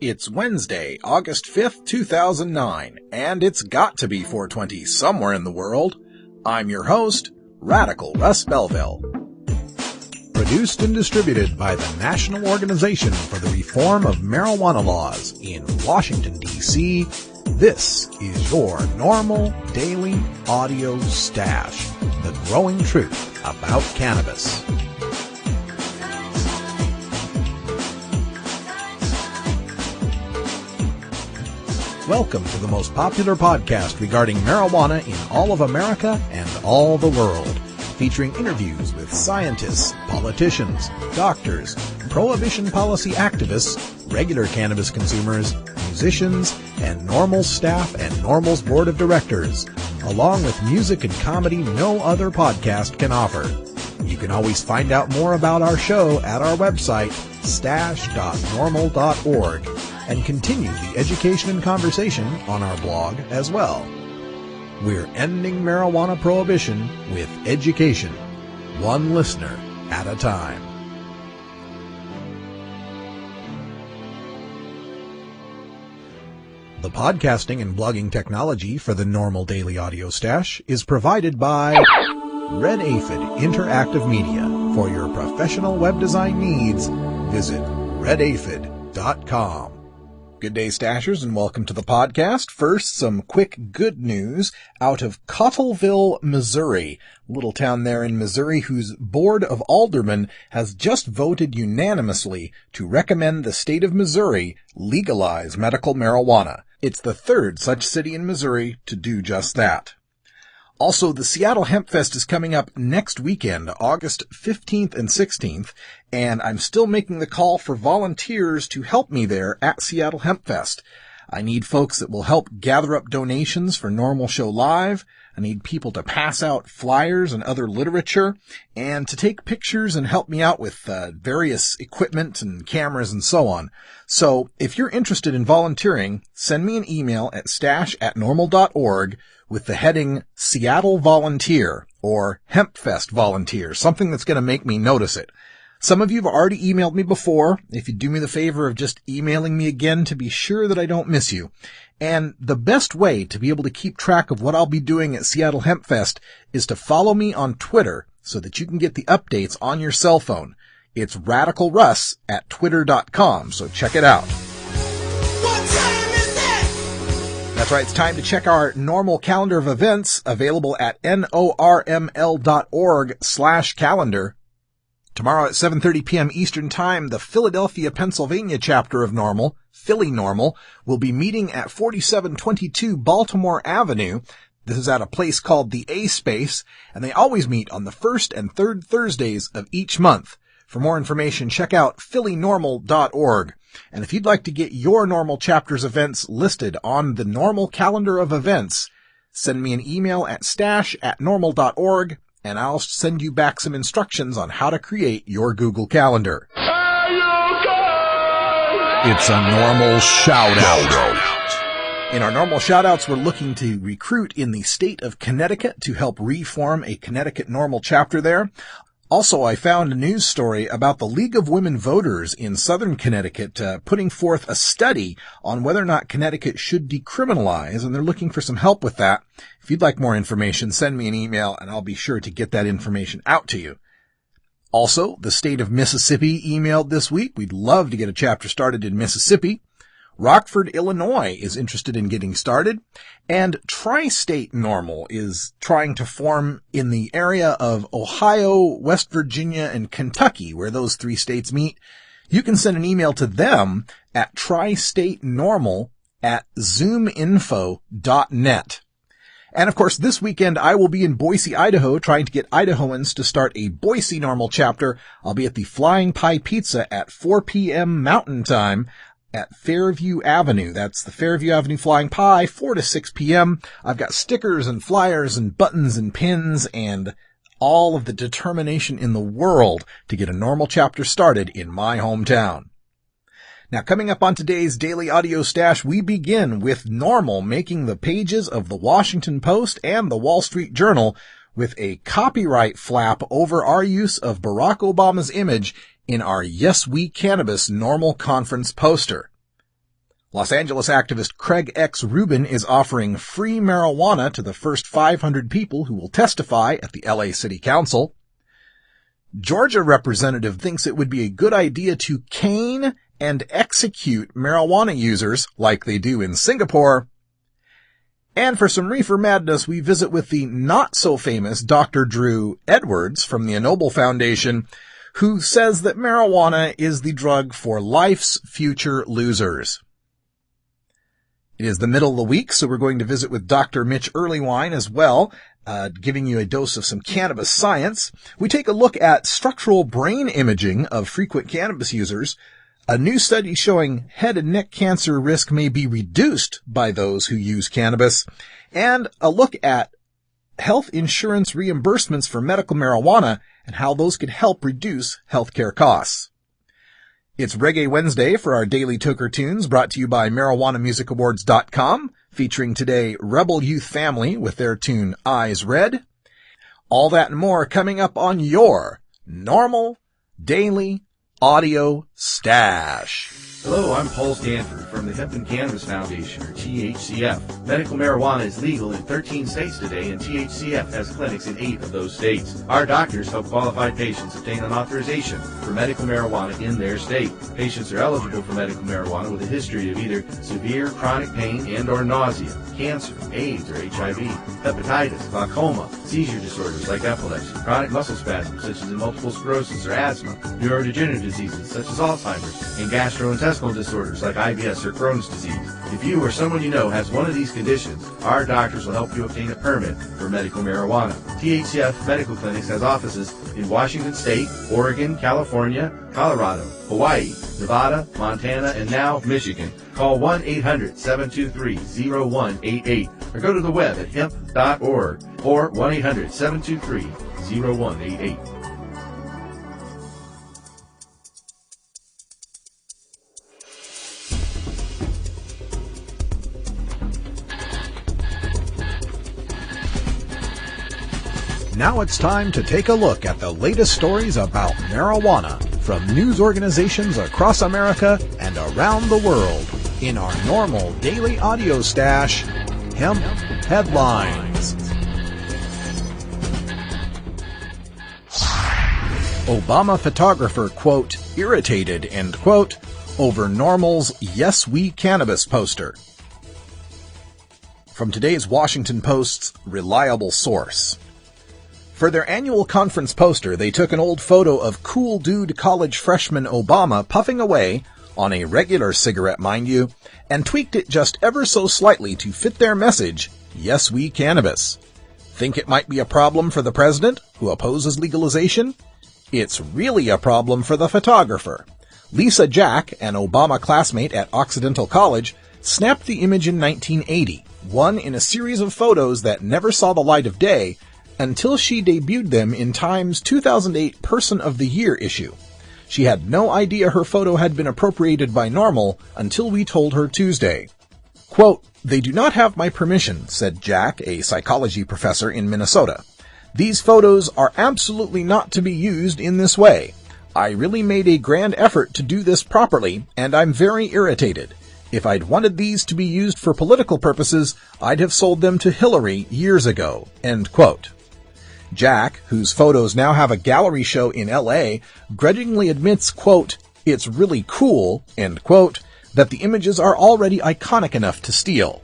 It's Wednesday, August 5th, 2009, and it's got to be 420 somewhere in the world. I'm your host, Radical Russ Belville. Produced and distributed by the National Organization for the Reform of Marijuana Laws in Washington, D.C., this is your NORML Daily Audio Stash, the growing truth about cannabis. Welcome to the most popular podcast regarding marijuana in all of America and all the world, featuring interviews with scientists, politicians, doctors, prohibition policy activists, regular cannabis consumers, musicians, and NORML staff and NORML's board of directors, along with music and comedy no other podcast can offer. You can always find out more about our show at our website, stash.norml.org, and continue the education and conversation on our blog as well. We're ending marijuana prohibition with education, one listener at a time. The podcasting and blogging technology for the NORML Daily Audio Stash is provided by Red Aphid Interactive Media. For your professional web design needs, visit redaphid.com. Good day, Stashers, and welcome to the podcast. First, some quick good news out of Cottleville, Missouri, a little town there in Missouri whose Board of Aldermen has just voted unanimously to recommend the state of Missouri legalize medical marijuana. It's the third such city in Missouri to do just that. Also, the Seattle Hemp Fest is coming up next weekend, August 15th and 16th, and I'm still making the call for volunteers to help me there at Seattle Hemp Fest. I need folks that will help gather up donations for NORML Show Live. I need people to pass out flyers and other literature, and to take pictures and help me out with various equipment and cameras and so on. So, if you're interested in volunteering, send me an email at stash@norml.org with the heading Seattle Volunteer or Hempfest Volunteer, something that's going to make me notice it. Some of you have already emailed me before. If you do me the favor of just emailing me again to be sure that I don't miss you. And the best way to be able to keep track of what I'll be doing at Seattle Hemp Fest is to follow me on Twitter so that you can get the updates on your cell phone. It's RadicalRuss at twitter.com, so check it out. That's right, it's time to check our NORML calendar of events available at norml.org/calendar. Tomorrow at 7:30 p.m. Eastern Time, the Philadelphia, Pennsylvania chapter of NORML, Philly NORML, will be meeting at 4722 Baltimore Avenue. This is at a place called the A Space, and they always meet on the first and third Thursdays of each month. For more information, check out phillynormal.org. And if you'd like to get your NORML chapter's events listed on the NORML calendar of events, send me an email at stash@norml.org, and I'll send you back some instructions on how to create your Google Calendar. It's a NORML shout-out. In our NORML shout-outs, we're looking to recruit in the state of Connecticut to help reform a Connecticut NORML chapter there. Also, I found a news story about the League of Women Voters in southern Connecticut putting forth a study on whether or not Connecticut should decriminalize, and they're looking for some help with that. If you'd like more information, send me an email, and I'll be sure to get that information out to you. Also, the state of Mississippi emailed this week. We'd love to get a chapter started in Mississippi. Rockford, Illinois is interested in getting started, and Tri-State NORML is trying to form in the area of Ohio, West Virginia, and Kentucky, where those three states meet. You can send an email to them at tristatenormal@zoominfo.net. And of course, this weekend I will be in Boise, Idaho, trying to get Idahoans to start a Boise NORML chapter. I'll be at the Flying Pie Pizza at 4 p.m. Mountain Time at Fairview Avenue. That's the Fairview Avenue Flying Pie, 4 to 6 p.m. I've got stickers and flyers and buttons and pins and all of the determination in the world to get a NORML chapter started in my hometown. Now, coming up on today's Daily Audio Stash, we begin with NORML making the pages of the Washington Post and the Wall Street Journal with a copyright flap over our use of Barack Obama's image in our Yes We Cannabis NORML conference poster. Los Angeles activist Craig X. Rubin is offering free marijuana to the first 500 people who will testify at the LA City Council. Georgia representative thinks it would be a good idea to cane and execute marijuana users like they do in Singapore. And for some reefer madness, we visit with the not-so-famous Dr. Drew Edwards from the Ennoble Foundation, who says that marijuana is the drug for life's future losers. It is the middle of the week, so we're going to visit with Dr. Mitch Earlywine as well, giving you a dose of some cannabis science. We take a look at structural brain imaging of frequent cannabis users, a new study showing head and neck cancer risk may be reduced by those who use cannabis, and a look at health insurance reimbursements for medical marijuana and how those could help reduce healthcare costs. It's Reggae Wednesday for our daily Toker Tunes, brought to you by MarijuanaMusicAwards.com, featuring today Rebel Youth Family with their tune Eyes Red. All that and more coming up on your Normal Daily Audio Stash. Hello, I'm Paul Stanford from the Hemp and Cannabis Foundation, or THCF. Medical marijuana is legal in 13 states today, and THCF has clinics in 8 of those states. Our doctors help qualified patients obtain an authorization for medical marijuana in their state. Patients are eligible for medical marijuana with a history of either severe chronic pain and or nausea, cancer, AIDS or HIV, hepatitis, glaucoma, seizure disorders like epilepsy, chronic muscle spasms such as in multiple sclerosis or asthma, neurodegenerative diseases such as Alzheimer's, and gastrointestinal disorders like IBS or Crohn's disease. If you or someone you know has one of these conditions, our doctors will help you obtain a permit for medical marijuana. THCF Medical Clinics has offices in Washington State, Oregon, California, Colorado, Hawaii, Nevada, Montana, and now Michigan. Call 1-800-723-0188 or go to the web at hemp.org or 1-800-723-0188. Now it's time to take a look at the latest stories about marijuana from news organizations across America and around the world in our normal daily audio stash, Hemp Headlines. Obama photographer, quote, irritated, end quote, over NORML's Yes We Cannabis poster. From today's Washington Post's reliable source. For their annual conference poster, they took an old photo of cool dude college freshman Obama puffing away, on a regular cigarette mind you, and tweaked it just ever so slightly to fit their message, Yes We Cannabis. Think it might be a problem for the president, who opposes legalization? It's really a problem for the photographer. Lisa Jack, an Obama classmate at Occidental College, snapped the image in 1980, one in a series of photos that never saw the light of day, until she debuted them in Time's 2008 Person of the Year issue. She had no idea her photo had been appropriated by NORML until we told her Tuesday. Quote, "They do not have my permission," said Jack, a psychology professor in Minnesota. "These photos are absolutely not to be used in this way. I really made a grand effort to do this properly, and I'm very irritated. If I'd wanted these to be used for political purposes, I'd have sold them to Hillary years ago." End quote. Jack, whose photos now have a gallery show in LA, grudgingly admits, quote, "It's really cool," end quote, that the images are already iconic enough to steal.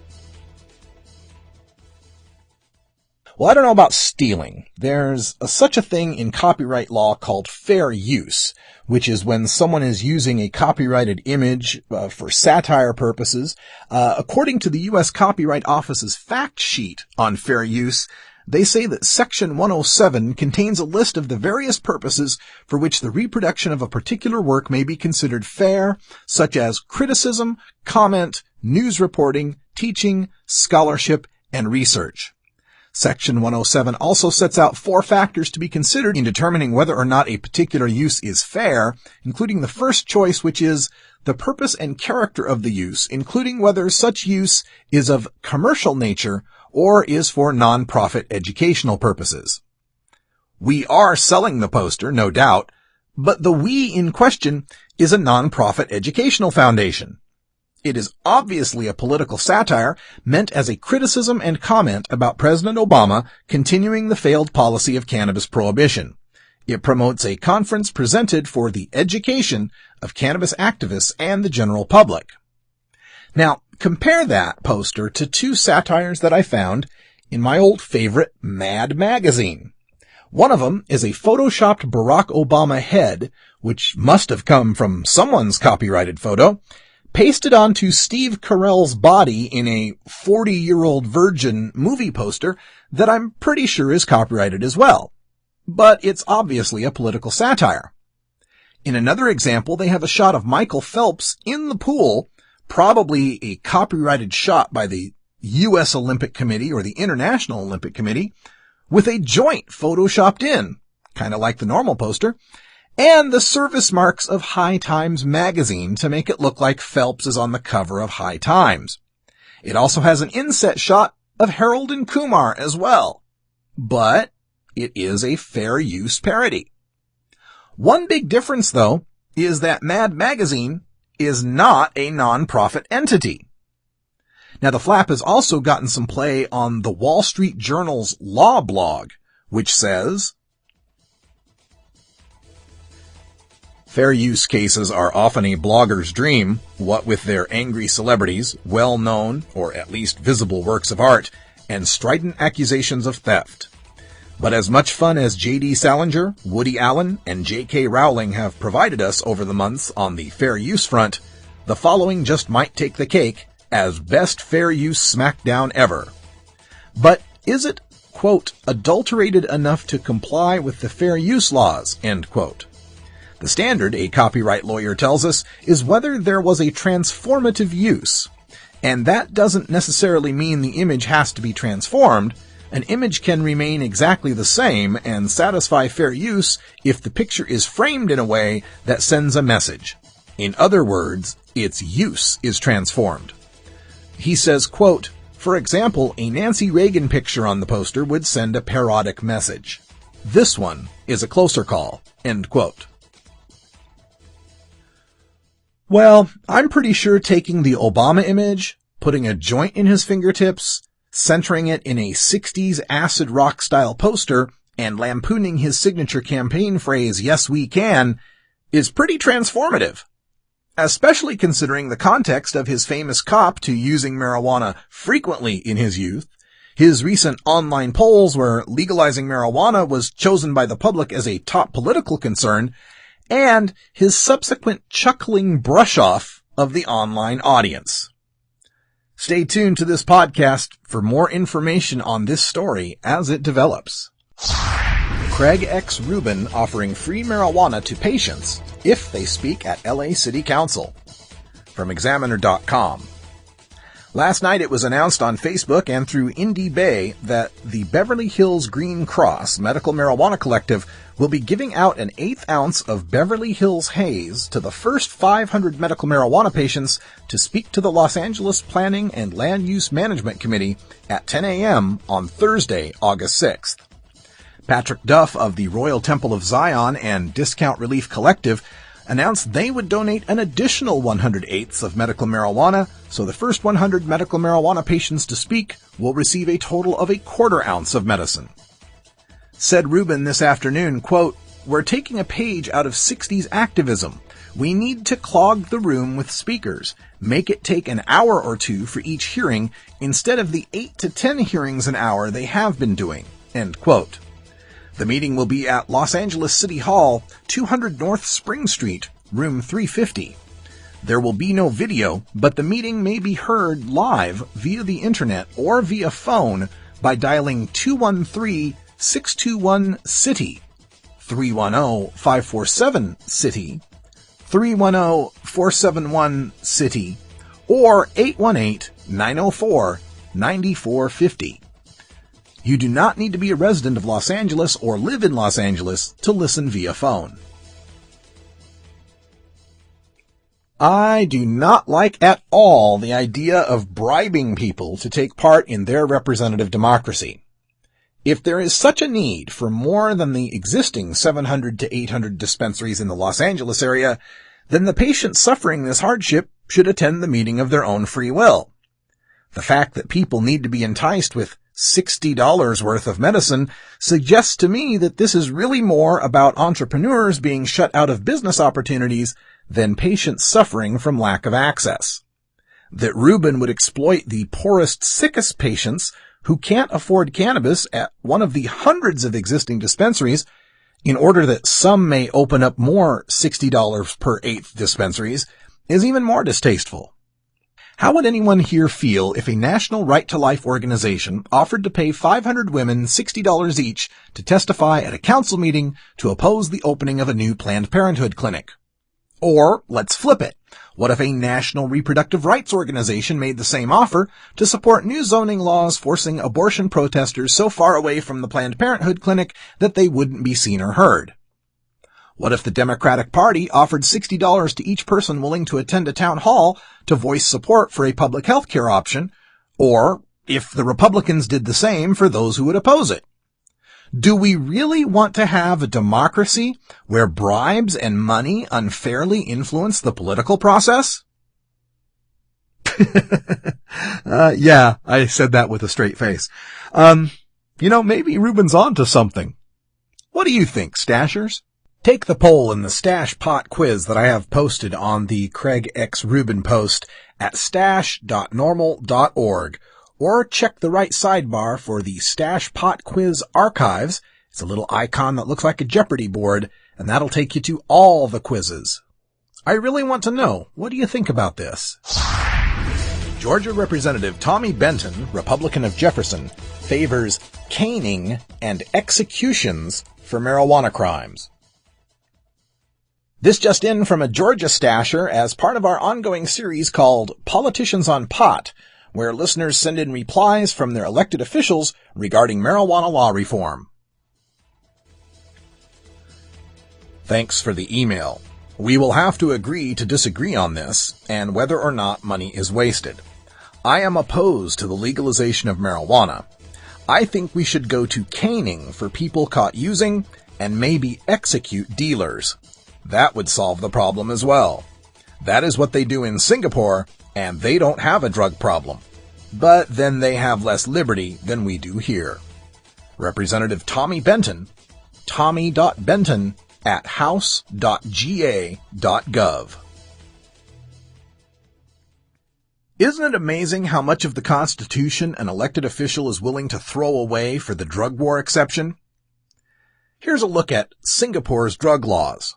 Well, I don't know about stealing. There's such a thing in copyright law called fair use, which is when someone is using a copyrighted image for satire purposes. According to the U.S. Copyright Office's fact sheet on fair use, they say that Section 107 contains a list of the various purposes for which the reproduction of a particular work may be considered fair, such as criticism, comment, news reporting, teaching, scholarship, and research. Section 107 also sets out 4 factors to be considered in determining whether or not a particular use is fair, including the first choice, which is the purpose and character of the use, including whether such use is of commercial nature or is for non-profit educational purposes. We are selling the poster, no doubt, but the we in question is a non-profit educational foundation. It is obviously a political satire meant as a criticism and comment about President Obama continuing the failed policy of cannabis prohibition. It promotes a conference presented for the education of cannabis activists and the general public. Now, compare that poster to two satires that I found in my old favorite Mad magazine. One of them is a photoshopped Barack Obama head, which must have come from someone's copyrighted photo, pasted onto Steve Carell's body in a 40-year-old virgin movie poster that I'm pretty sure is copyrighted as well. But it's obviously a political satire. In another example, they have a shot of Michael Phelps in the pool, probably a copyrighted shot by the U.S. Olympic Committee or the International Olympic Committee, with a joint photoshopped in, kind of like the NORML poster, and the service marks of High Times magazine to make it look like Phelps is on the cover of High Times. It also has an inset shot of Harold and Kumar as well. But it is a fair use parody. One big difference, though, is that Mad Magazine is not a non-profit entity. Now, the flap has also gotten some play on the Wall Street Journal's law blog, which says, fair use cases are often a blogger's dream, what with their angry celebrities, well-known or at least visible works of art, and strident accusations of theft. But as much fun as J.D. Salinger, Woody Allen, and J.K. Rowling have provided us over the months on the fair use front, the following just might take the cake as best fair use smackdown ever. But is it, quote, adulterated enough to comply with the fair use laws, end quote? The standard, a copyright lawyer tells us, is whether there was a transformative use. And that doesn't necessarily mean the image has to be transformed. An image can remain exactly the same and satisfy fair use if the picture is framed in a way that sends a message. In other words, its use is transformed. He says, quote, for example, a Nancy Reagan picture on the poster would send a parodic message. This one is a closer call, end quote. Well, I'm pretty sure taking the Obama image, putting a joint in his fingertips, centering it in a 60s acid rock style poster, and lampooning his signature campaign phrase, yes we can, is pretty transformative. Especially considering the context of his famous cop to using marijuana frequently in his youth, his recent online polls where legalizing marijuana was chosen by the public as a top political concern, and his subsequent chuckling brush-off of the online audience. Stay tuned to this podcast for more information on this story as it develops. Craig X. Rubin offering free marijuana to patients if they speak at LA City Council. From Examiner.com. Last night it was announced on Facebook and through Indie Bay that the Beverly Hills Green Cross Medical Marijuana Collective will be giving out an 1/8 ounce of Beverly Hills Haze to the first 500 medical marijuana patients to speak to the Los Angeles Planning and Land Use Management Committee at 10 a.m. on Thursday, August 6th. Patrick Duff of the Royal Temple of Zion and Discount Relief Collective announced they would donate an additional 100/8 of medical marijuana, so the first 100 medical marijuana patients to speak will receive a total of 1/4 ounce of medicine. Said Rubin this afternoon, quote, we're taking a page out of 60s activism. We need to clog the room with speakers, make it take an hour or two for each hearing instead of the 8 to 10 hearings an hour they have been doing, end quote. The meeting will be at Los Angeles City Hall, 200 North Spring Street, room 350. There will be no video, but the meeting may be heard live via the internet or via phone by dialing 213-621-CITY, 310-547-CITY, 310-471-CITY, or 818-904-9450. You do not need to be a resident of Los Angeles or live in Los Angeles to listen via phone. I do not like at all the idea of bribing people to take part in their representative democracy. If there is such a need for more than the existing 700 to 800 dispensaries in the Los Angeles area, then the patients suffering this hardship should attend the meeting of their own free will. The fact that people need to be enticed with $60 worth of medicine suggests to me that this is really more about entrepreneurs being shut out of business opportunities than patients suffering from lack of access. That Rubin would exploit the poorest, sickest patients who can't afford cannabis at one of the hundreds of existing dispensaries in order that some may open up more $60 per eighth dispensaries is even more distasteful. How would anyone here feel if a national right-to-life organization offered to pay 500 women $60 each to testify at a council meeting to oppose the opening of a new Planned Parenthood clinic? Or, let's flip it. What if a national reproductive rights organization made the same offer to support new zoning laws forcing abortion protesters so far away from the Planned Parenthood clinic that they wouldn't be seen or heard? What if the Democratic Party offered $60 to each person willing to attend a town hall to voice support for a public health care option, or if the Republicans did the same for those who would oppose it? Do we really want to have a democracy where bribes and money unfairly influence the political process? Yeah, I said that with a straight face. Maybe Rubin's on to something. What do you think, Stashers? Take the poll in the Stash Pot quiz that I have posted on the Craig X Rubin post at stash.normal.org, or check the right sidebar for the Stash Pot Quiz archives. It's a little icon that looks like a Jeopardy board, and that'll take you to all the quizzes. I really want to know, what do you think about this? Georgia Representative Tommy Benton, Republican of Jefferson, favors caning and executions for marijuana crimes. This just in from a Georgia stasher as part of our ongoing series called Politicians on Pot, where listeners send in replies from their elected officials regarding marijuana law reform. Thanks for the email. We will have to agree to disagree on this and whether or not money is wasted. I am opposed to the legalization of marijuana. I think we should go to caning for people caught using and maybe execute dealers. That would solve the problem as well. That is what they do in Singapore, and they don't have a drug problem. But then they have less liberty than we do here. Representative Tommy Benton, tommy.benton@house.ga.gov. Isn't it amazing how much of the Constitution an elected official is willing to throw away for the drug war exception? Here's a look at Singapore's drug laws.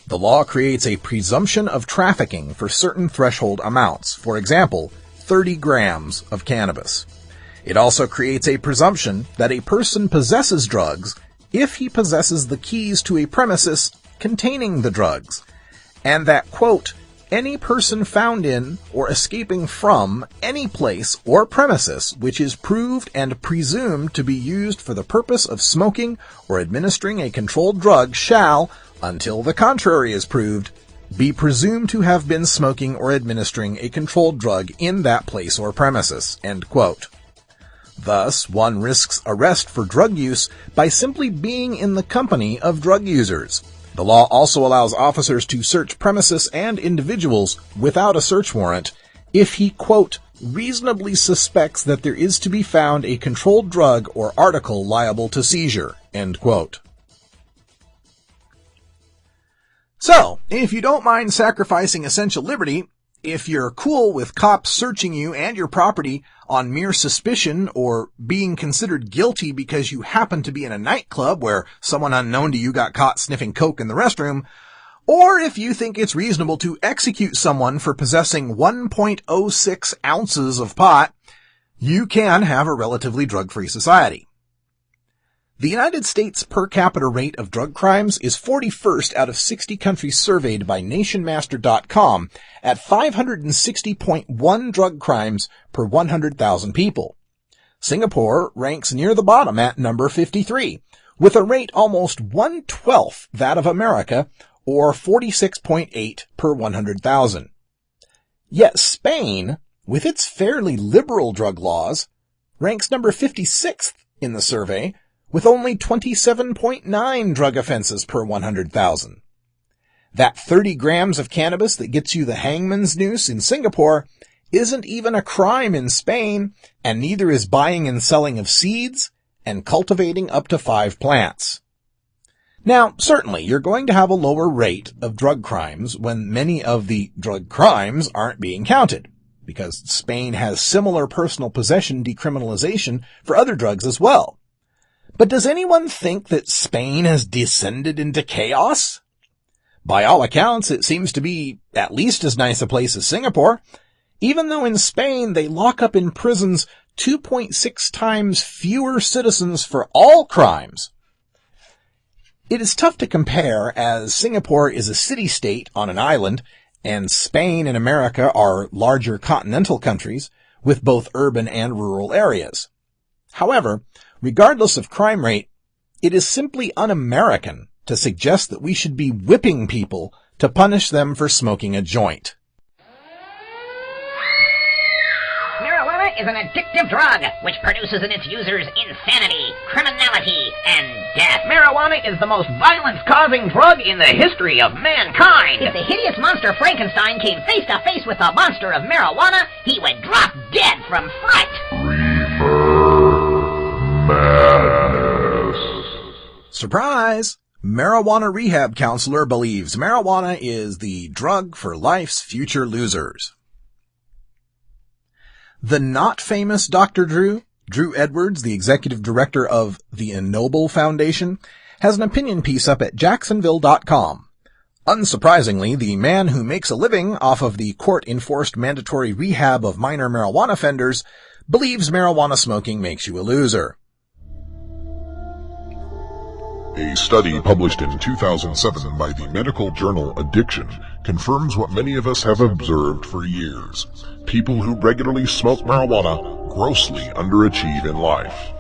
The law creates a presumption of trafficking for certain threshold amounts, for example, 30 grams of cannabis. It also creates a presumption that a person possesses drugs if he possesses the keys to a premises containing the drugs, and that, quote, any person found in or escaping from any place or premises which is proved and presumed to be used for the purpose of smoking or administering a controlled drug shall, until the contrary is proved, be presumed to have been smoking or administering a controlled drug in that place or premises, end quote. Thus, one risks arrest for drug use by simply being in the company of drug users. The law also allows officers to search premises and individuals without a search warrant if he, quote, reasonably suspects that there is to be found a controlled drug or article liable to seizure, end quote. So, if you don't mind sacrificing essential liberty, if you're cool with cops searching you and your property on mere suspicion or being considered guilty because you happen to be in a nightclub where someone unknown to you got caught sniffing coke in the restroom, or if you think it's reasonable to execute someone for possessing 1.06 ounces of pot, you can have a relatively drug-free society. The United States per capita rate of drug crimes is 41st out of 60 countries surveyed by NationMaster.com at 560.1 drug crimes per 100,000 people. Singapore ranks near the bottom at number 53, with a rate almost 1/12 that of America, or 46.8 per 100,000. Yet Spain, with its fairly liberal drug laws, ranks number 56th in the survey, with only 27.9 drug offenses per 100,000. That 30 grams of cannabis that gets you the hangman's noose in Singapore isn't even a crime in Spain, and neither is buying and selling of seeds and cultivating up to 5 plants. Now, certainly, you're going to have a lower rate of drug crimes when many of the drug crimes aren't being counted, because Spain has similar personal possession decriminalization for other drugs as well. But does anyone think that Spain has descended into chaos? By all accounts, it seems to be at least as nice a place as Singapore, even though in Spain they lock up in prisons 2.6 times fewer citizens for all crimes. It is tough to compare, as Singapore is a city-state on an island, and Spain and America are larger continental countries with both urban and rural areas. However, regardless of crime rate, it is simply un-American to suggest that we should be whipping people to punish them for smoking a joint. Marijuana is an addictive drug which produces in its users insanity, criminality, and death. Marijuana is the most violence-causing drug in the history of mankind. If the hideous monster Frankenstein came face to face with the monster of marijuana, he would drop dead from fright. Reefer Madness. Surprise! Marijuana rehab counselor believes marijuana is the drug for life's future losers. The not famous Dr. Drew Edwards, the executive director of the NORML Foundation, has an opinion piece up at Jacksonville.com. Unsurprisingly, the man who makes a living off of the court-enforced mandatory rehab of minor marijuana offenders believes marijuana smoking makes you a loser. A study published in 2007 by the medical journal Addiction confirms what many of us have observed for years. People who regularly smoke marijuana grossly underachieve in life.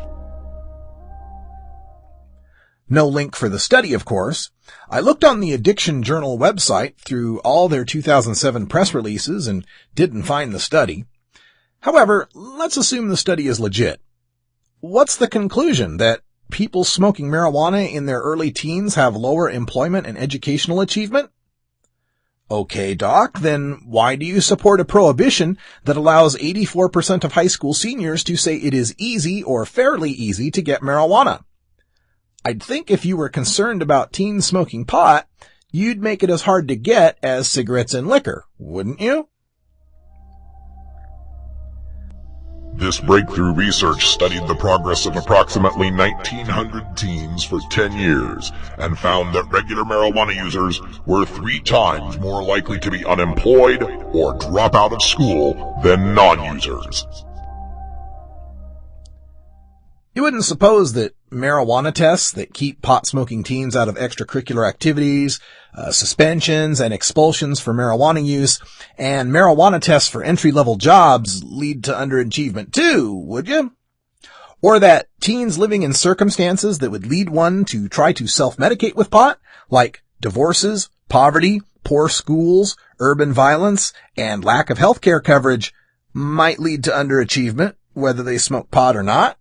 No link for the study, of course. I looked on the Addiction Journal website through all their 2007 press releases and didn't find the study. However, let's assume the study is legit. What's the conclusion? That people smoking marijuana in their early teens have lower employment and educational achievement? Okay, Doc, then why do you support a prohibition that allows 84% of high school seniors to say it is easy or fairly easy to get marijuana? I'd think if you were concerned about teens smoking pot, you'd make it as hard to get as cigarettes and liquor, wouldn't you? This breakthrough research studied the progress of approximately 1,900 teens for 10 years and found that regular marijuana users were 3 times more likely to be unemployed or drop out of school than non-users. You wouldn't suppose that marijuana tests that keep pot-smoking teens out of extracurricular activities, suspensions and expulsions for marijuana use, and marijuana tests for entry-level jobs lead to underachievement too, would you? Or that teens living in circumstances that would lead one to try to self-medicate with pot, like divorces, poverty, poor schools, urban violence, and lack of healthcare coverage, might lead to underachievement, whether they smoke pot or not.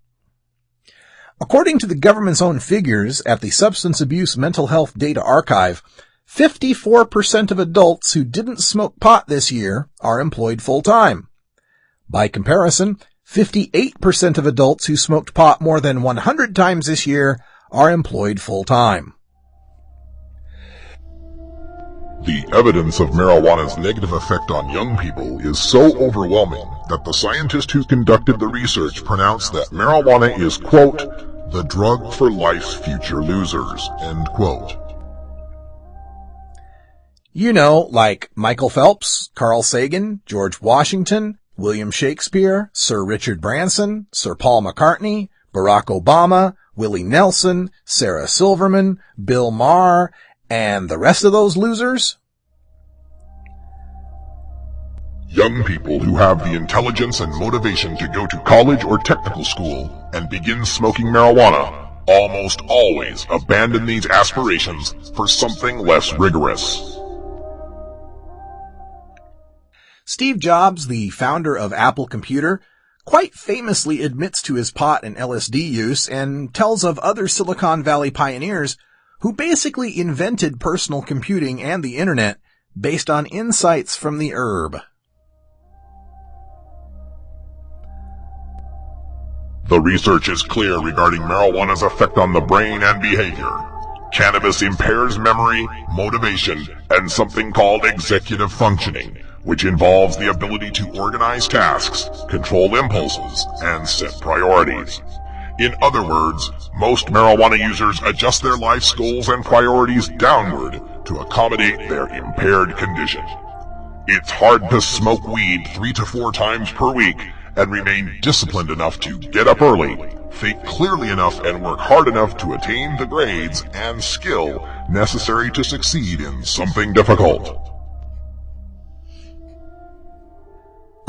According to the government's own figures at the Substance Abuse Mental Health Data Archive, 54% of adults who didn't smoke pot this year are employed full-time. By comparison, 58% of adults who smoked pot more than 100 times this year are employed full-time. The evidence of marijuana's negative effect on young people is so overwhelming that the scientist who conducted the research pronounced that marijuana is, quote, the drug for life's future losers, end quote. You know, like Michael Phelps, Carl Sagan, George Washington, William Shakespeare, Sir Richard Branson, Sir Paul McCartney, Barack Obama, Willie Nelson, Sarah Silverman, Bill Maher, and the rest of those losers? Young people who have the intelligence and motivation to go to college or technical school and begin smoking marijuana almost always abandon these aspirations for something less rigorous. Steve Jobs, the founder of Apple Computer, quite famously admits to his pot and LSD use and tells of other Silicon Valley pioneers who basically invented personal computing and the internet based on insights from the herb. The research is clear regarding marijuana's effect on the brain and behavior. Cannabis impairs memory, motivation, and something called executive functioning, which involves the ability to organize tasks, control impulses, and set priorities. In other words, most marijuana users adjust their life's goals and priorities downward to accommodate their impaired condition. It's hard to smoke weed 3 to 4 times per week and remain disciplined enough to get up early, think clearly enough, and work hard enough to attain the grades and skill necessary to succeed in something difficult.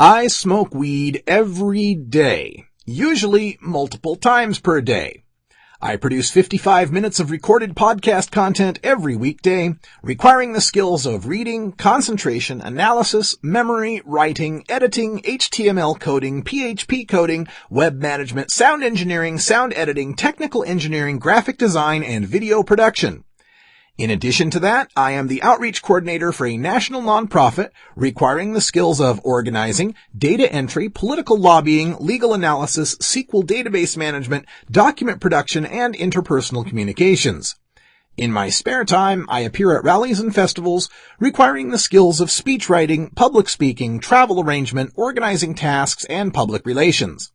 I smoke weed every day, usually multiple times per day. I produce 55 minutes of recorded podcast content every weekday, requiring the skills of reading, concentration, analysis, memory, writing, editing, HTML coding, PHP coding, web management, sound engineering, sound editing, technical engineering, graphic design, and video production. In addition to that, I am the outreach coordinator for a national nonprofit requiring the skills of organizing, data entry, political lobbying, legal analysis, SQL database management, document production, and interpersonal communications. In my spare time, I appear at rallies and festivals requiring the skills of speech writing, public speaking, travel arrangement, organizing tasks, and public relations.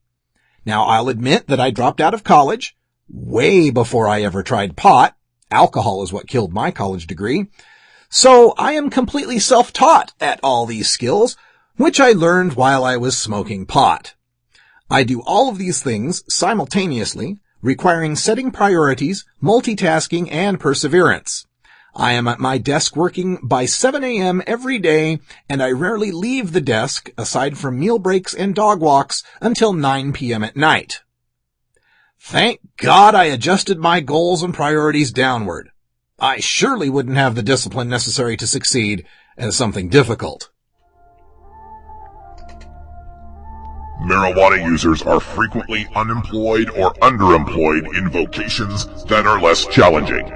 Now, I'll admit that I dropped out of college way before I ever tried pot. Alcohol is what killed my college degree. So I am completely self-taught at all these skills, which I learned while I was smoking pot. I do all of these things simultaneously, requiring setting priorities, multitasking, and perseverance. I am at my desk working by 7 a.m. every day, and I rarely leave the desk, aside from meal breaks and dog walks, until 9 p.m. at night. Thank God I adjusted my goals and priorities downward. I surely wouldn't have the discipline necessary to succeed as something difficult. Marijuana users are frequently unemployed or underemployed in vocations that are less challenging.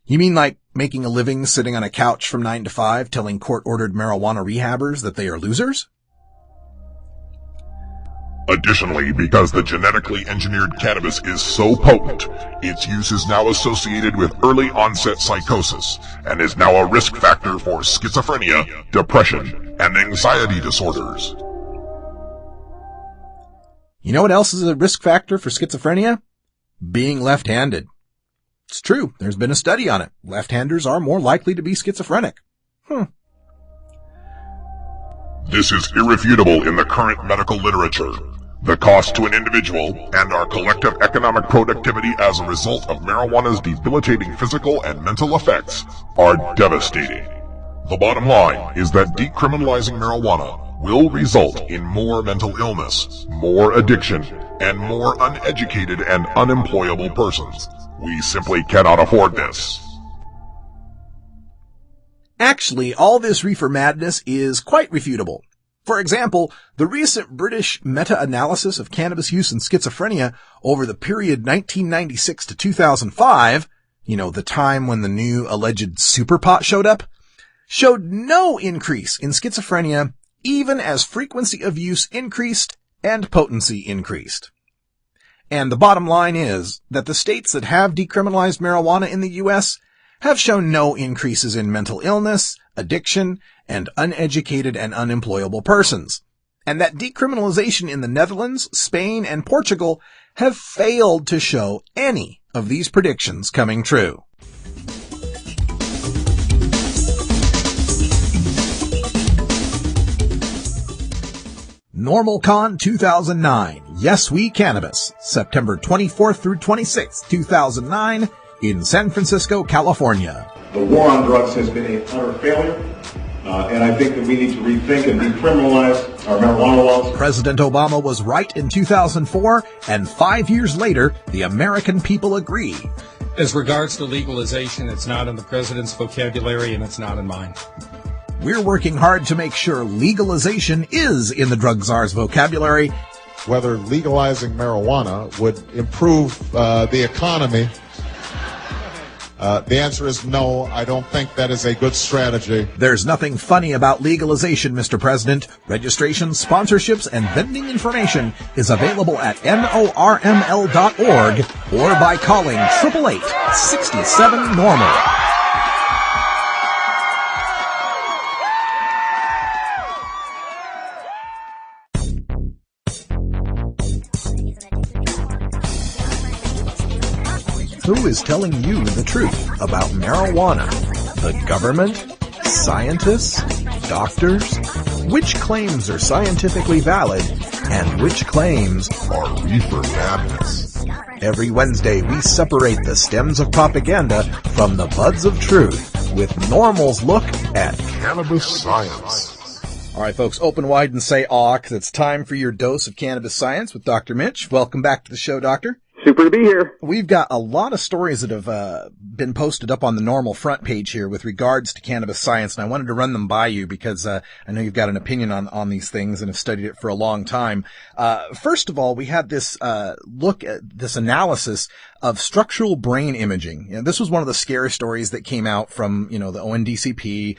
You mean like making a living sitting on a couch from 9 to 5 telling court-ordered marijuana rehabbers that they are losers? Additionally, because the genetically engineered cannabis is so potent, its use is now associated with early onset psychosis and is now a risk factor for schizophrenia, depression, and anxiety disorders. You know what else is a risk factor for schizophrenia? Being left-handed. It's true. There's been a study on it. Left-handers are more likely to be schizophrenic. This is irrefutable in the current medical literature. The cost to an individual and our collective economic productivity as a result of marijuana's debilitating physical and mental effects are devastating. The bottom line is that decriminalizing marijuana will result in more mental illness, more addiction, and more uneducated and unemployable persons. We simply cannot afford this. Actually, all this reefer madness is quite refutable. For example, the recent British meta-analysis of cannabis use in schizophrenia over the period 1996 to 2005, the time when the new alleged superpot showed up, showed no increase in schizophrenia even as frequency of use increased and potency increased. And the bottom line is that the states that have decriminalized marijuana in the U.S. have shown no increases in mental illness, addiction, and uneducated and unemployable persons, and that decriminalization in the Netherlands, Spain, and Portugal have failed to show any of these predictions coming true. NORMLCon 2009, Yes We Cannabis, September 24th through 26th, 2009, in San Francisco, California. The war on drugs has been an utter failure, and I think that we need to rethink and decriminalize our marijuana laws. President Obama was right in 2004, and 5 years later, the American people agree. As regards to legalization, it's not in the president's vocabulary, and it's not in mine. We're working hard to make sure legalization is in the drug czar's vocabulary, whether legalizing marijuana would improve the economy. The answer is no. I don't think that is a good strategy. There's nothing funny about legalization, Mr. President. Registration, sponsorships, and vending information is available at NORML.org or by calling 888-67-NORML. Who is telling you the truth about marijuana? The government? Scientists? Doctors? Which claims are scientifically valid and which claims Are reefer madness. Every Wednesday, we separate the stems of propaganda from the buds of truth with NORML's look at Cannabis science. All right, folks, open wide and say aw, 'cause it's time for your dose of cannabis science with Dr. Mitch. Welcome back to the show, Doctor. Super to be here. We've got a lot of stories that have been posted up on the NORML front page here with regards to cannabis science, and I wanted to run them by you because I know you've got an opinion on these things and have studied it for a long time. First of all, we had this look at this analysis of structural brain imaging. You know, this was one of the scary stories that came out from, the ONDCP.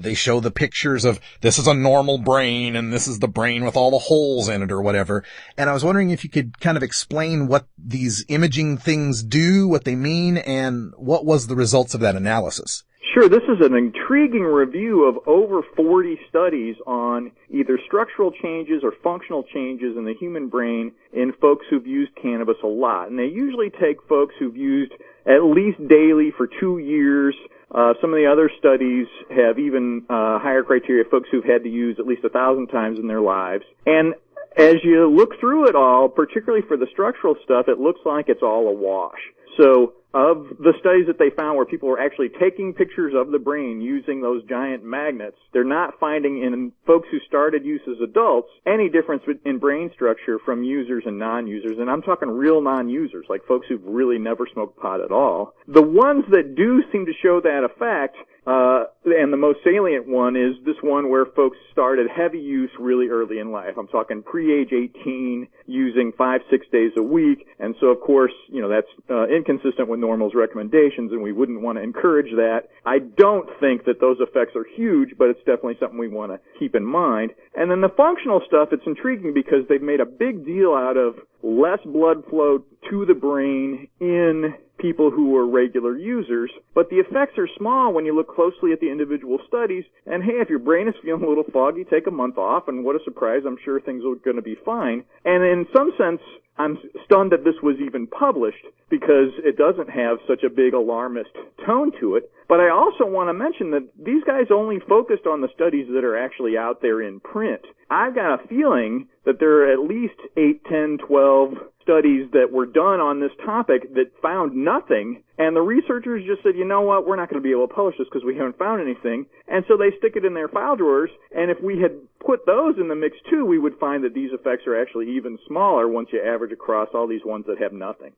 They show the pictures of this is a normal brain and this is the brain with all the holes in it or whatever. And I was wondering if you could kind of explain what these imaging things do, what they mean, and what was the results of that analysis. Sure, this is an intriguing review of over 40 studies on either structural changes or functional changes in the human brain in folks who've used cannabis a lot. And they usually take folks who've used at least daily for 2 years. Some of the other studies have even higher criteria, folks who've had to use at least 1,000 times in their lives. And as you look through it all, particularly for the structural stuff, it looks like it's all a wash. So of the studies that they found where people were actually taking pictures of the brain using those giant magnets, they're not finding in folks who started use as adults any difference in brain structure from users and non-users. And I'm talking real non-users, like folks who've really never smoked pot at all. The ones that do seem to show that effect, and the most salient one is this one where folks started heavy use really early in life. I'm talking pre-age 18, using 5-6 days a week. And so, of course, that's inconsistent with NORML's recommendations, and we wouldn't want to encourage that. I don't think that those effects are huge, but it's definitely something we want to keep in mind. And then the functional stuff, it's intriguing because they've made a big deal out of less blood flow to the brain in people who are regular users, but the effects are small when you look closely at the individual studies. And hey, if your brain is feeling a little foggy, take a month off, and what a surprise, I'm sure things are going to be fine. And in some sense, I'm stunned that this was even published because it doesn't have such a big alarmist tone to it. But I also want to mention that these guys only focused on the studies that are actually out there in print. I've got a feeling that there are at least 8, 10, 12 studies that were done on this topic that found nothing, and the researchers just said, you know what, we're not going to be able to publish this because we haven't found anything, and so they stick it in their file drawers, and if we had put those in the mix too, we would find that these effects are actually even smaller once you average across all these ones that have nothing.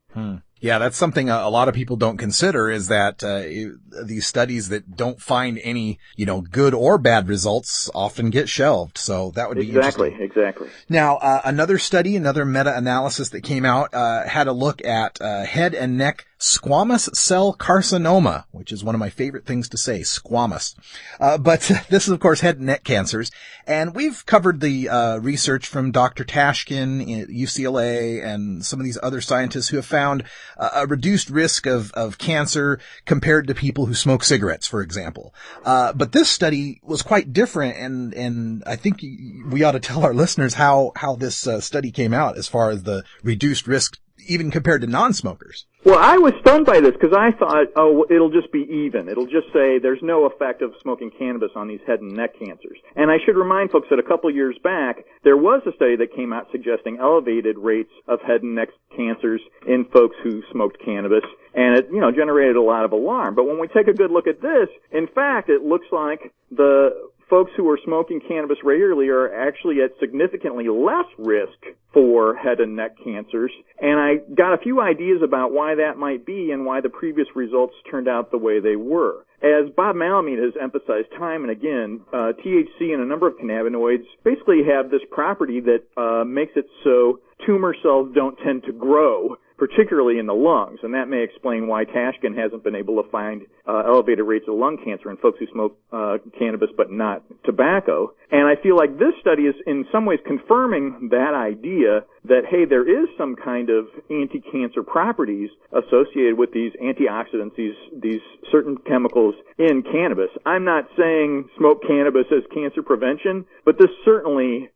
Yeah, that's something a lot of people don't consider, is that these studies that don't find any, good or bad results often get shelved. So that would be interesting. Exactly. Now, another study, another meta-analysis that came out, had a look at head and neck squamous cell carcinoma, which is one of my favorite things to say, squamous. But this is, of course, head and neck cancers. And we've covered the research from Dr. Tashkin at UCLA and some of these other scientists who have found a reduced risk of cancer compared to people who smoke cigarettes, for example. But this study was quite different, and I think we ought to tell our listeners how this study came out as far as the reduced risk, even compared to non-smokers. Well, I was stunned by this because I thought, it'll just be even. It'll just say there's no effect of smoking cannabis on these head and neck cancers. And I should remind folks that a couple years back, there was a study that came out suggesting elevated rates of head and neck cancers in folks who smoked cannabis, and it, generated a lot of alarm. But when we take a good look at this, in fact, it looks like the folks who are smoking cannabis regularly are actually at significantly less risk for head and neck cancers. And I got a few ideas about why that might be and why the previous results turned out the way they were. As Bob Malamud has emphasized time and again, THC and a number of cannabinoids basically have this property that makes it so tumor cells don't tend to grow, particularly in the lungs, and that may explain why Tashkin hasn't been able to find elevated rates of lung cancer in folks who smoke cannabis but not tobacco. And I feel like this study is in some ways confirming that idea that, hey, there is some kind of anti-cancer properties associated with these antioxidants, these certain chemicals in cannabis. I'm not saying smoke cannabis as cancer prevention, but this certainly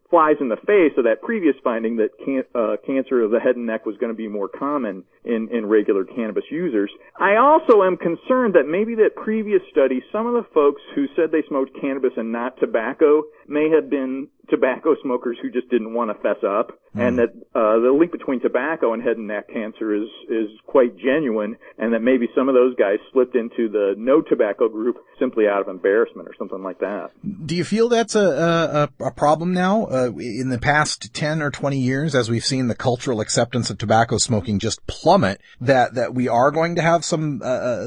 flies in the face of that previous finding that cancer of the head and neck was going to be more common in regular cannabis users. I also am concerned that maybe that previous study, some of the folks who said they smoked cannabis and not tobacco may have been tobacco smokers who just didn't want to fess up, and that the link between tobacco and head and neck cancer is quite genuine, and that maybe some of those guys slipped into the no tobacco group simply out of embarrassment or something like that. Do you feel that's a problem now? In the past 10 or 20 years, as we've seen the cultural acceptance of tobacco smoking just plummet, that we are going to have some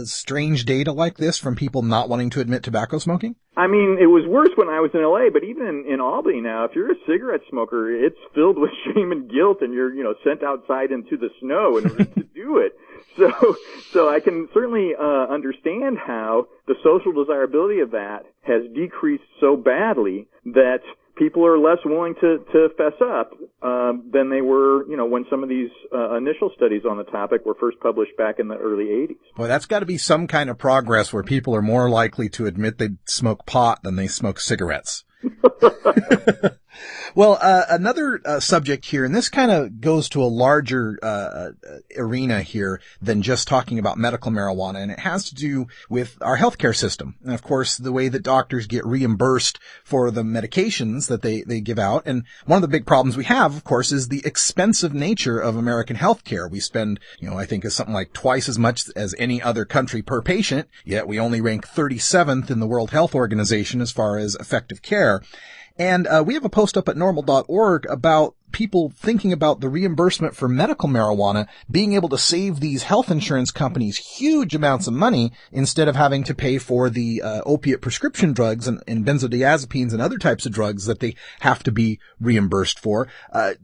strange data like this from people not wanting to admit tobacco smoking? I mean, it was worse when I was in LA, but even in Albany now, if you're a cigarette smoker, it's filled with shame and guilt, and you're, sent outside into the snow in order to do it. So I can certainly understand how the social desirability of that has decreased so badly that people are less willing to fess up than they were, when some of these initial studies on the topic were first published back in the early 80s. Well, that's got to be some kind of progress where people are more likely to admit they smoke pot than they smoke cigarettes. Well, another subject here, and this kind of goes to a larger arena here than just talking about medical marijuana, and it has to do with our healthcare system. And of course, the way that doctors get reimbursed for the medications that they give out. And one of the big problems we have, of course, is the expensive nature of American healthcare. We spend, I think it's something like twice as much as any other country per patient, yet we only rank 37th in the World Health Organization as far as effective care. And we have a post up at NORML.org about people thinking about the reimbursement for medical marijuana, being able to save these health insurance companies huge amounts of money instead of having to pay for the opiate prescription drugs and benzodiazepines and other types of drugs that they have to be reimbursed for.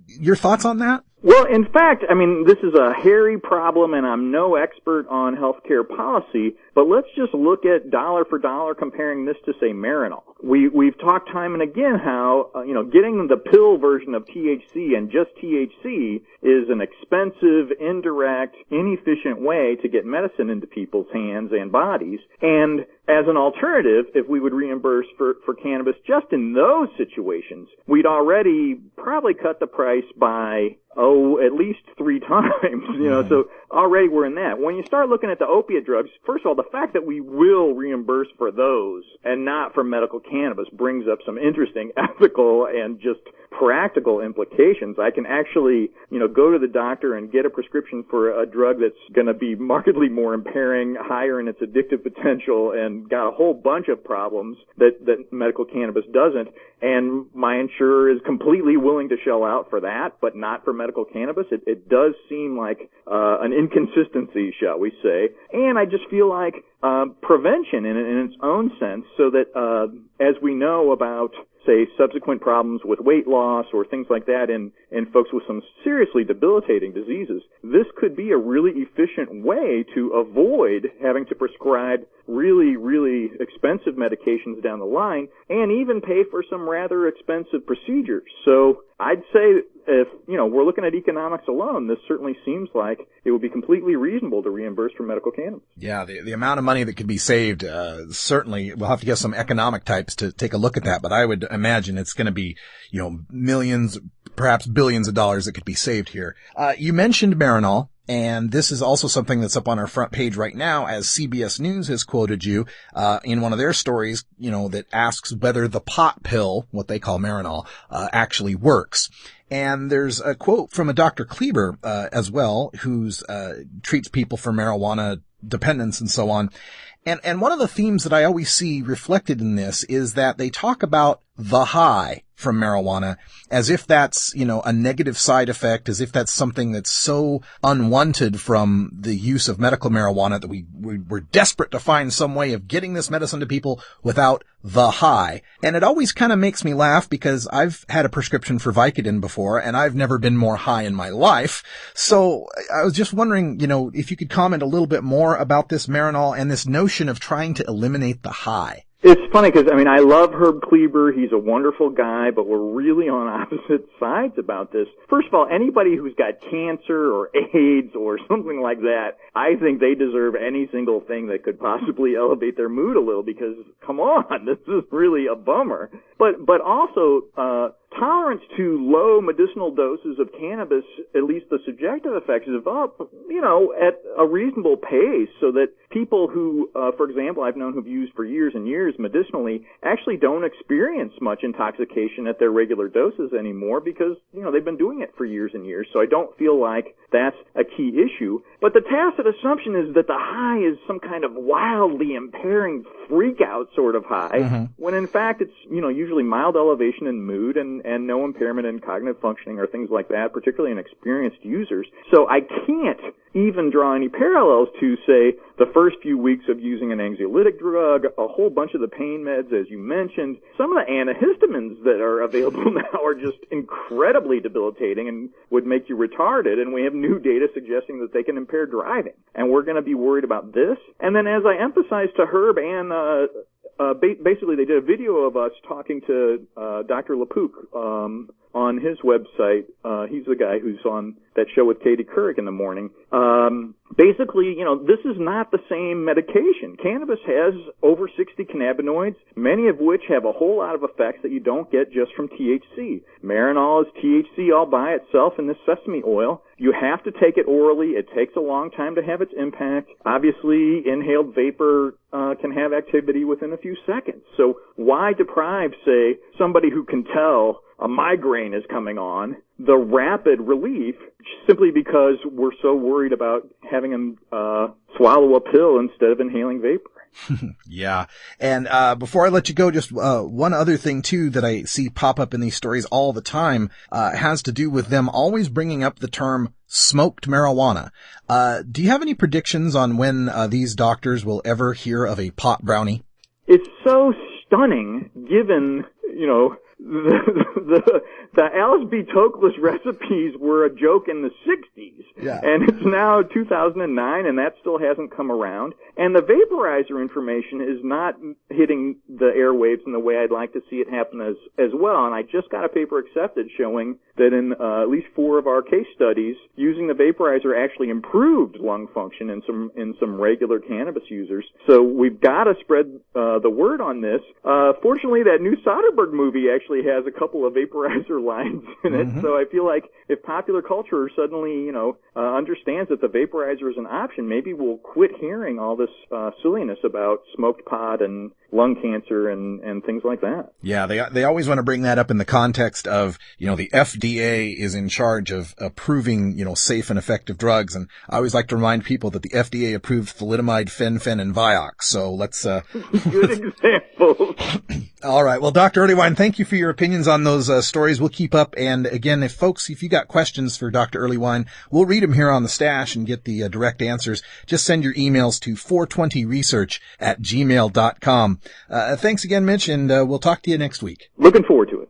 Your thoughts on that? Well, in fact, this is a hairy problem, and I'm no expert on healthcare policy, but let's just look at dollar for dollar comparing this to, say, Marinol. We've talked time and again how, getting the pill version of THC and just THC is an expensive, indirect, inefficient way to get medicine into people's hands and bodies. And as an alternative, if we would reimburse for cannabis just in those situations, we'd already probably cut the price by at least 3 times, so already we're in that. When you start looking at the opiate drugs, first of all, the fact that we will reimburse for those and not for medical cannabis brings up some interesting ethical and just practical implications. I can actually, go to the doctor and get a prescription for a drug that's going to be markedly more impairing, higher in its addictive potential, and got a whole bunch of problems that medical cannabis doesn't. And my insurer is completely willing to shell out for that, but not for medical cannabis. It does seem like an inconsistency, shall we say. And I just feel like prevention in its own sense, so that as we know about, say, subsequent problems with weight loss or things like that in folks with some seriously debilitating diseases, this could be a really efficient way to avoid having to prescribe really, really expensive medications down the line and even pay for some rather expensive procedures. So I'd say if, we're looking at economics alone, this certainly seems like it would be completely reasonable to reimburse for medical cannabis. Yeah, the amount of money that could be saved, certainly we'll have to get some economic types to take a look at that, but I would imagine it's going to be, millions, perhaps billions of dollars that could be saved here. You mentioned Marinol. And this is also something that's up on our front page right now, as CBS News has quoted you in one of their stories, that asks whether the pot pill, what they call Marinol, actually works. And there's a quote from a Dr. Kleber as well, who's treats people for marijuana dependence and so on. And one of the themes that I always see reflected in this is that they talk about the high from marijuana as if that's, a negative side effect, as if that's something that's so unwanted from the use of medical marijuana that we're desperate to find some way of getting this medicine to people without the high. And it always kind of makes me laugh because I've had a prescription for Vicodin before and I've never been more high in my life. So I was just wondering, if you could comment a little bit more about this Marinol and this notion of trying to eliminate the high. It's funny because, I love Herb Kleber. He's a wonderful guy, but we're really on opposite sides about this. First of all, anybody who's got cancer or AIDS or something like that, I think they deserve any single thing that could possibly elevate their mood a little because, come on, this is really a bummer. But also, tolerance to low medicinal doses of cannabis, at least the subjective effects, develop, at a reasonable pace so that people who, for example, I've known who've used for years and years medicinally actually don't experience much intoxication at their regular doses anymore because, they've been doing it for years and years. So I don't feel like that's a key issue. But the tacit assumption is that the high is some kind of wildly impairing freak-out sort of high, when in fact it's, usually mild elevation in mood and no impairment in cognitive functioning or things like that, particularly in experienced users. So I can't even draw any parallels to, say, the first few weeks of using an anxiolytic drug, a whole bunch of the pain meds, as you mentioned. Some of the antihistamines that are available now are just incredibly debilitating and would make you retarded, and we have new data suggesting that they can impair driving. And we're going to be worried about this. And then as I emphasized to Herb and basically they did a video of us talking to Dr. LaPook on his website. He's the guy who's on that show with Katie Couric in the morning. Basically, this is not the same medication. Cannabis has over 60 cannabinoids, many of which have a whole lot of effects that you don't get just from THC. Marinol is THC all by itself in this sesame oil. You have to take it orally. It takes a long time to have its impact. Obviously, inhaled vapor can have activity within a few seconds. So why deprive, say, somebody who can tell a migraine is coming on, the rapid relief, simply because we're so worried about having them swallow a pill instead of inhaling vapor? Yeah. And before I let you go, just one other thing, too, that I see pop up in these stories all the time has to do with them always bringing up the term smoked marijuana. Do you have any predictions on when these doctors will ever hear of a pot brownie? It's so stunning, given, the Alice B. Toklas recipes were a joke in the 60s. Yeah. And it's now 2009, and that still hasn't come around. And the vaporizer information is not hitting the airwaves in the way I'd like to see it happen as well. And I just got a paper accepted showing that in at least 4 of our case studies, using the vaporizer actually improved lung function in some regular cannabis users. So we've got to spread the word on this. Fortunately, that new Soderbergh movie actually has a couple of vaporizer lines in it. So I feel like if popular culture suddenly, understands that the vaporizer is an option, maybe we'll quit hearing all this silliness about smoked pot and lung cancer and things like that. Yeah, they always want to bring that up in the context of, the FDA is in charge of approving, safe and effective drugs. And I always like to remind people that the FDA approved thalidomide, fen, and Vioxx. So let's good example. All right. Well, Dr. Earlywine, thank you for your opinions on those stories. We'll keep up. And again, if you got questions for Dr. Earlywine, we'll read them here on the Stash and get the direct answers. Just send your emails to 420research@gmail.com. Thanks again, Mitch, and we'll talk to you next week. Looking forward to it.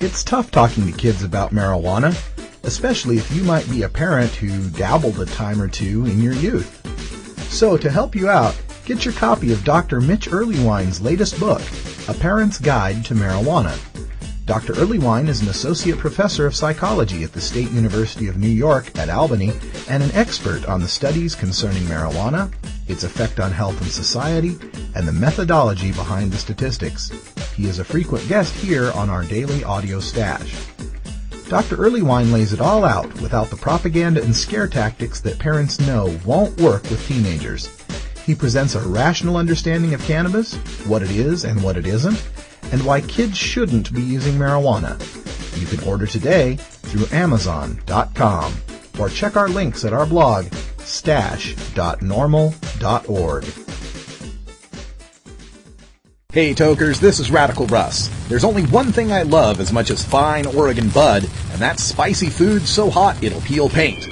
It's tough talking to kids about marijuana, especially if you might be a parent who dabbled a time or two in your youth. So to help you out, get your copy of Dr. Mitch Earlywine's latest book, A Parent's Guide to Marijuana. Dr. Earlywine is an associate professor of psychology at the State University of New York at Albany and an expert on the studies concerning marijuana, its effect on health and society, and the methodology behind the statistics. He is a frequent guest here on our daily audio stash. Dr. Earlywine lays it all out without the propaganda and scare tactics that parents know won't work with teenagers. He presents a rational understanding of cannabis, what it is and what it isn't, and why kids shouldn't be using marijuana. You can order today through Amazon.com or check our links at our blog, stash.normal.org. Hey tokers, this is Radical Russ. There's only one thing I love as much as fine Oregon bud, and that's spicy food so hot it'll peel paint.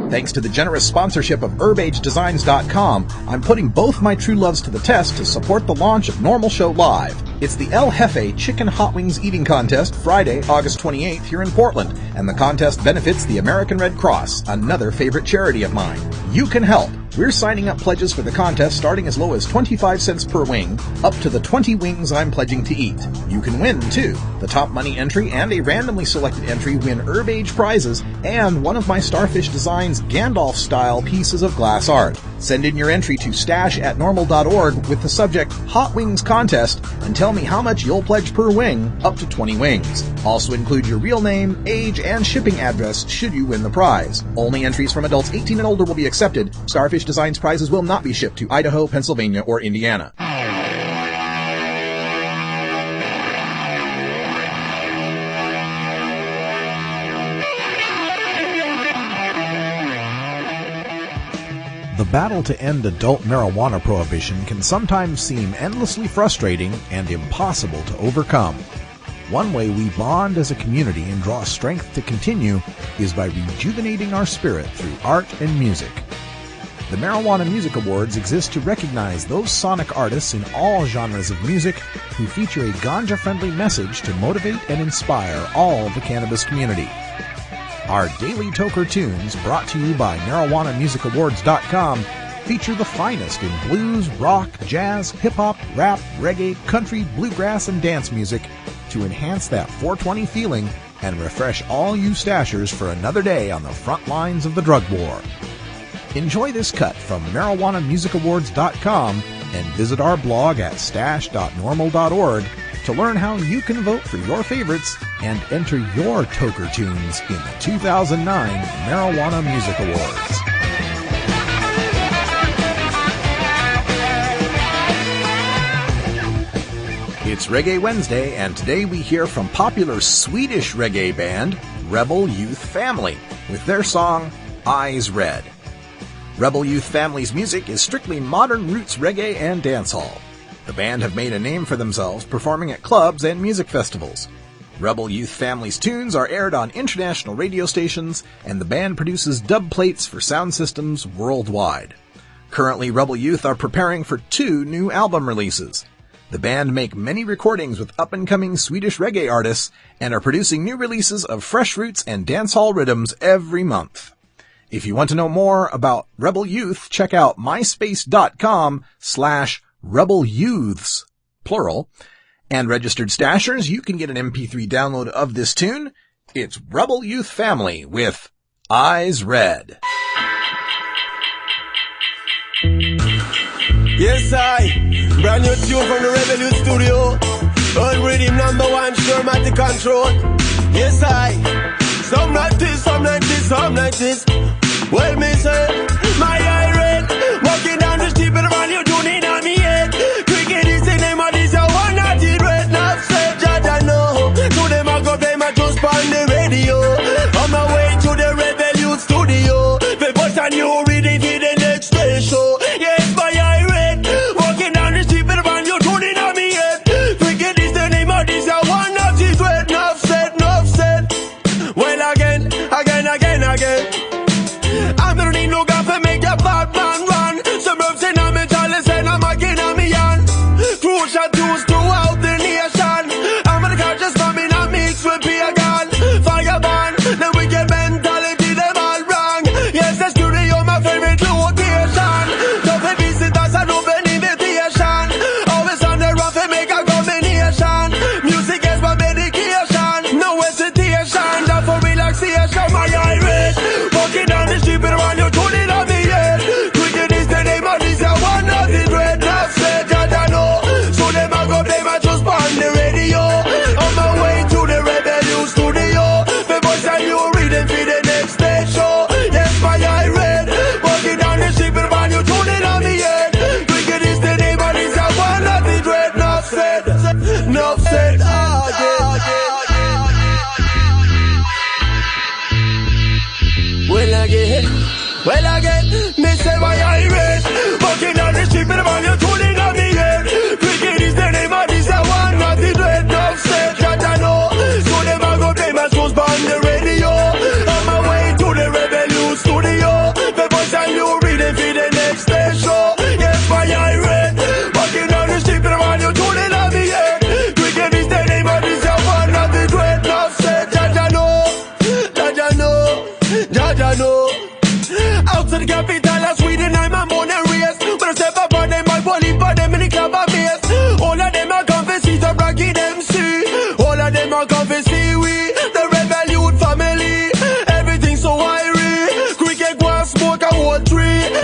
Thanks to the generous sponsorship of HerbageDesigns.com, I'm putting both my true loves to the test to support the launch of NORML Show Live. It's the El Jefe Chicken Hot Wings Eating Contest Friday, August 28th here in Portland, and the contest benefits the American Red Cross, another favorite charity of mine. You can help. We're signing up pledges for the contest starting as low as 25 cents per wing, up to the 20 wings I'm pledging to eat. You can win, too. The top money entry and a randomly selected entry win Herbage prizes and one of my Starfish Designs Gandalf-style pieces of glass art. Send in your entry to stash@normal.org with the subject Hot Wings Contest and tell me how much you'll pledge per wing, up to 20 wings. Also include your real name, age, and shipping address should you win the prize. Only entries from adults 18 and older will be accepted. Starfish Designs prizes will not be shipped to Idaho, Pennsylvania, or Indiana. The battle to end adult marijuana prohibition can sometimes seem endlessly frustrating and impossible to overcome. One way we bond as a community and draw strength to continue is by rejuvenating our spirit through art and music. The Marijuana Music Awards exist to recognize those sonic artists in all genres of music who feature a ganja-friendly message to motivate and inspire all the cannabis community. Our daily Toker tunes, brought to you by MarijuanaMusicAwards.com, feature the finest in blues, rock, jazz, hip-hop, rap, reggae, country, bluegrass, and dance music to enhance that 420 feeling and refresh all you stashers for another day on the front lines of the drug war. Enjoy this cut from MarijuanaMusicAwards.com and visit our blog at stash.normal.org to learn how you can vote for your favorites and enter your Toker tunes in the 2009 Marijuana Music Awards. It's Reggae Wednesday, and today we hear from popular Swedish reggae band Rebel Youth Family with their song Eyes Red. Rebel Youth Family's music is strictly modern roots reggae and dancehall. The band have made a name for themselves performing at clubs and music festivals. Rebel Youth Family's tunes are aired on international radio stations, and the band produces dub plates for sound systems worldwide. Currently, Rebel Youth are preparing for 2 new album releases. The band make many recordings with up-and-coming Swedish reggae artists and are producing new releases of fresh roots and dancehall rhythms every month. If you want to know more about Rebel Youth, check out myspace.com/rebelyouths, plural. And registered stashers, you can get an MP3 download of this tune. It's Rebel Youth Family with Eyes Red. Yes, brand new tune from the Rebel Youth Studio. All rhythm #1, Shermatic control. Yes, some like this, some like this, some like this. Well, me say, my eye red. Walking down the street, but around you tuning on me head. Cricket is the name of this, I want not it red. Not said, judge, I know. To them, I go play my just on the radio. On my way to the Rebel Youth Studio. The bus and you reading to the next show. Yes, my eye red. Walking down the street, but around you tuning on me head. Cricket is the name of this, I want not it red. Not said, not said. Well, again. I'm gonna need no guy to make your bad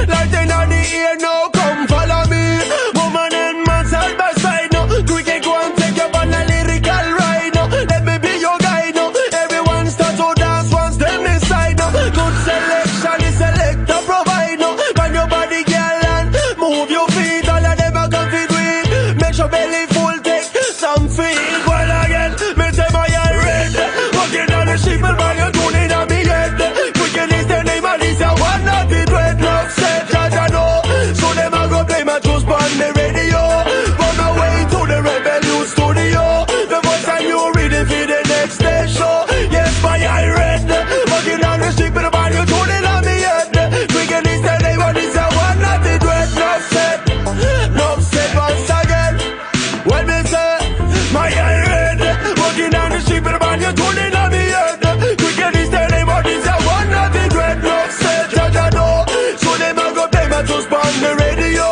Lighting on the ear, now come follow me. Woman and man side by side, no. Quick and go and take your on a lyrical ride, no. Let me be your guide, no. Everyone start to dance once them inside, no. Good selection, the selector provide, no. Find your body, girl, and move your feet. All of them are confident with. Make your belly full, take some feel. Well again, me say my eye red. Walking down the street, but by your tuning on me head. Quicken is the name of this, I want not be dread. No set, judge I know. So them a go play my juice on the radio. On my way to the Rebel Youth Studio. The voice I knew reading for the next day show. Yes, my eye red. Walking down the street, but by your tuning on me head. Quicken is the name of this, I want not be dread. No set once again. When me say my eye red, walking down the street, but man, you're tuning on me head. Quicken is the name of this, I want nothing dread. No set, judge I know. So them a go play my juice on the radio.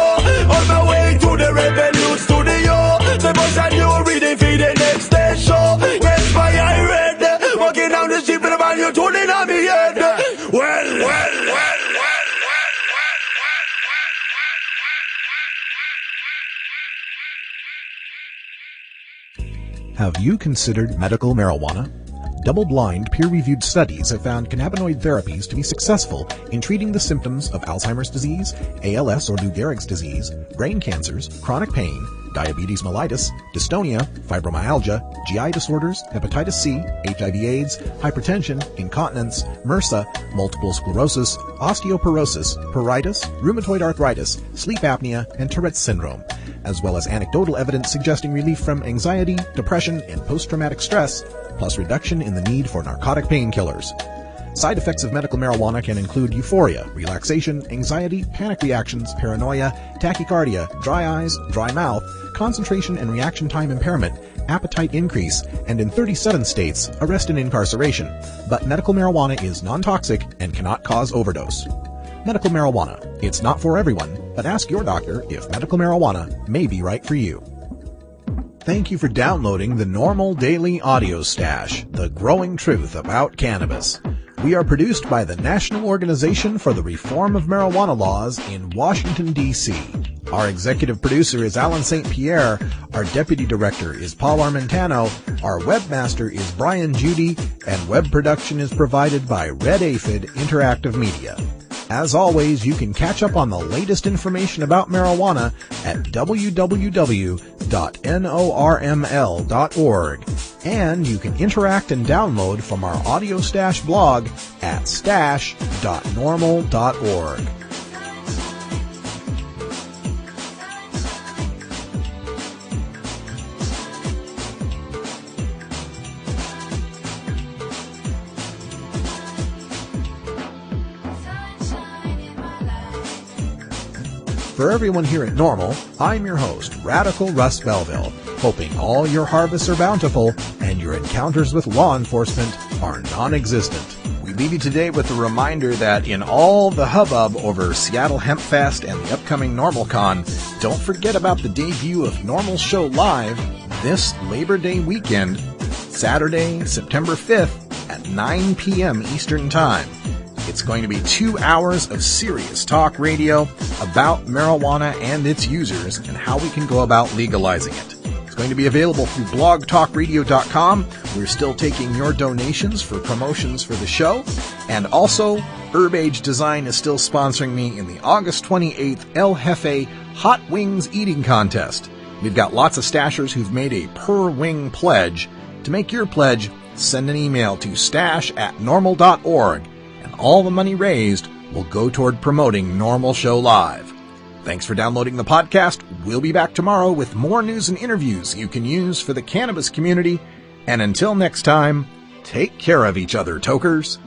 On my way to the Rebel Youth Studio. The boss and you reading for the next day show. Yes, my eye red, walking down the street, but man, you're tuning on me head. Well. Have you considered medical marijuana? Double-blind, peer-reviewed studies have found cannabinoid therapies to be successful in treating the symptoms of Alzheimer's disease, ALS or Lou Gehrig's disease, brain cancers, chronic pain, diabetes mellitus, dystonia, fibromyalgia, GI disorders, hepatitis C, HIV/AIDS, hypertension, incontinence, MRSA, multiple sclerosis, osteoporosis, pruritus, rheumatoid arthritis, sleep apnea, and Tourette's syndrome, as well as anecdotal evidence suggesting relief from anxiety, depression, and post-traumatic stress, plus reduction in the need for narcotic painkillers. Side effects of medical marijuana can include euphoria, relaxation, anxiety, panic reactions, paranoia, tachycardia, dry eyes, dry mouth, concentration and reaction time impairment, appetite increase, and in 37 states, arrest and incarceration. But medical marijuana is non-toxic and cannot cause overdose. Medical marijuana. It's not for everyone, but ask your doctor if medical marijuana may be right for you. Thank you for downloading the NORML Daily Audio Stash, the growing truth about cannabis. We are produced by the National Organization for the Reform of Marijuana Laws in Washington, D.C. Our executive producer is Alan St. Pierre, our deputy director is Paul Armentano, our webmaster is Brian Judy, and web production is provided by Red Aphid Interactive Media. As always, you can catch up on the latest information about marijuana at www.norml.org, and you can interact and download from our Audio Stash blog at stash.norml.org. For everyone here at NORML, I'm your host, Radical Russ Belville, hoping all your harvests are bountiful and your encounters with law enforcement are non-existent. We leave you today with a reminder that in all the hubbub over Seattle Hemp Fest and the upcoming NORMLCon, don't forget about the debut of NORML Show Live this Labor Day weekend, Saturday, September 5th at 9 p.m. Eastern Time. It's going to be 2 hours of serious talk radio about marijuana and its users and how we can go about legalizing it. It's going to be available through blogtalkradio.com. We're still taking your donations for promotions for the show. And also, Herb Age Design is still sponsoring me in the August 28th El Jefe Hot Wings Eating Contest. We've got lots of stashers who've made a per-wing pledge. To make your pledge, send an email to stash@norml.org. All the money raised will go toward promoting NORML Show Live. Thanks for downloading the podcast. We'll be back tomorrow with more news and interviews you can use for the cannabis community. And until next time, take care of each other, tokers.